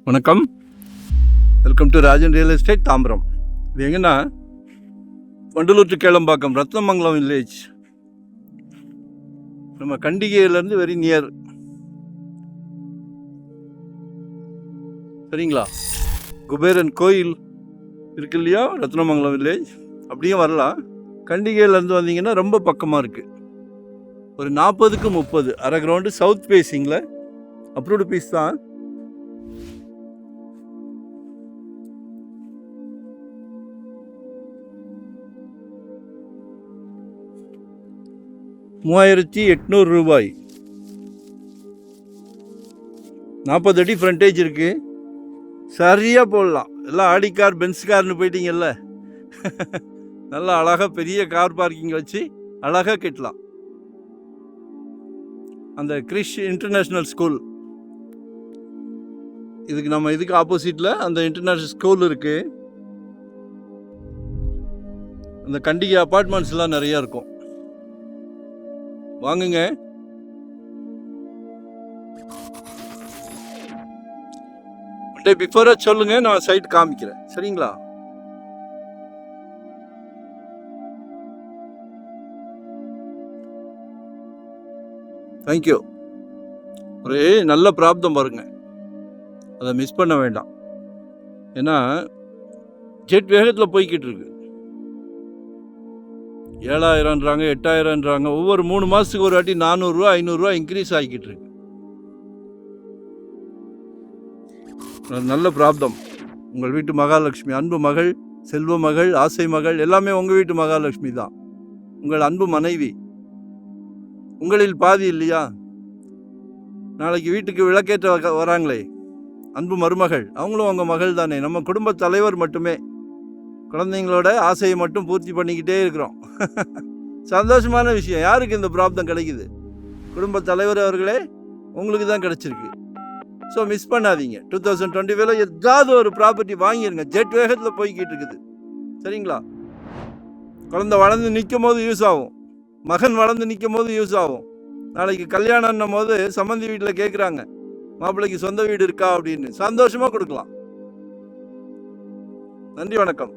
வணக்கம், welcome to Rajan real estate Tambaram. இது எங்கன்னா வண்டலூர் டு கேளம்பாக்கம் ரத்னமங்கலம் வில்லேஜ். நம்ம கண்டிகையிலேருந்து வெரி நியர். சரிங்களா? குபேரன் கோயில் இருக்கு இல்லையா, ரத்னமங்கலம் வில்லேஜ். அப்படியே வரலாம். கண்டிகையிலேருந்து வந்தீங்கன்னா ரொம்ப பக்கமாக இருக்குது. ஒரு 40க்கு 30 அரை கிரவுண்டு சவுத் ஃபேஸிங்கில் அப்ரூவ்டு பீஸ் தான். ₹3800. 40 அடி ஃப்ரண்டேஜ் இருக்குது. சரியாக போடலாம். எல்லாம் ஆடி கார் பென்ஸ் கார்னு போயிட்டீங்கல்ல, நல்லா அழகாக பெரிய கார் பார்க்கிங் வச்சு அழகாக கட்டலாம். அந்த கிறிஷ் இன்டர்நேஷ்னல் ஸ்கூல் இதுக்கு ஆப்போசிட்டில் அந்த இன்டர்நேஷ்னல் ஸ்கூல் இருக்குது. அந்த கண்டிகை அப்பார்ட்மெண்ட்ஸ்லாம் நிறையா இருக்கும். வாங்குங்க. டே பிஃபோரா சொல்லுங்க, நான் சைட் காமிக்கிறேன். சரிங்களா? தேங்க்யூ. ஒரு நல்ல பிராப்தம் பாருங்க, அதை மிஸ் பண்ண வேண்டாம். ஏன்னா ஜெட் வேகத்தில் போய்கிட்டு இருக்கு. 7000ன்றாங்க, 8000ன்றாங்க. ஒவ்வொரு 3 மாதத்துக்கு ஒரு வாட்டி ₹400 ₹500 இன்க்ரீஸ் ஆகிக்கிட்டு இருக்கு. நல்ல பிராப்தம். உங்கள் வீட்டு மகாலட்சுமி, அன்பு மகள், செல்வ மகள், ஆசை மகள், எல்லாமே உங்கள் வீட்டு மகாலட்சுமி தான். உங்கள் அன்பு மனைவி உங்களில் பாதி இல்லையா? நாளைக்கு வீட்டுக்கு விளக்கேற்ற வராங்களே அன்பு மருமகள், அவங்களும் உங்கள் மகள் தானே. நம்ம குடும்ப தலைவர் மட்டுமே குழந்தைங்களோட ஆசையை மட்டும் பூர்த்தி பண்ணிக்கிட்டே இருக்கிறோம். சந்தோஷமான விஷயம். யாருக்கு இந்த பிராப்தம் கிடைக்குது? குடும்ப தலைவர் அவர்களே, உங்களுக்கு தான் கிடைச்சிருக்கு. ஸோ மிஸ் பண்ணாதீங்க. 2025 ஏதாவது ஒரு ப்ராப்பர்ட்டி வாங்கிடுங்க. ஜெட் வேகத்தில் போய்கிட்டு இருக்குது. சரிங்களா? குழந்தை வளர்ந்து நிற்கும் போது யூஸ் ஆகும், மகன் வளர்ந்து நிற்கும் போது யூஸ் ஆகும். நாளைக்கு கல்யாணம் போது சம்பந்தி வீட்டில் கேட்குறாங்க, மாப்பிள்ளைக்கு சொந்த வீடு இருக்கா அப்படின்னு. சந்தோஷமாக கொடுக்கலாம். நன்றி, வணக்கம்.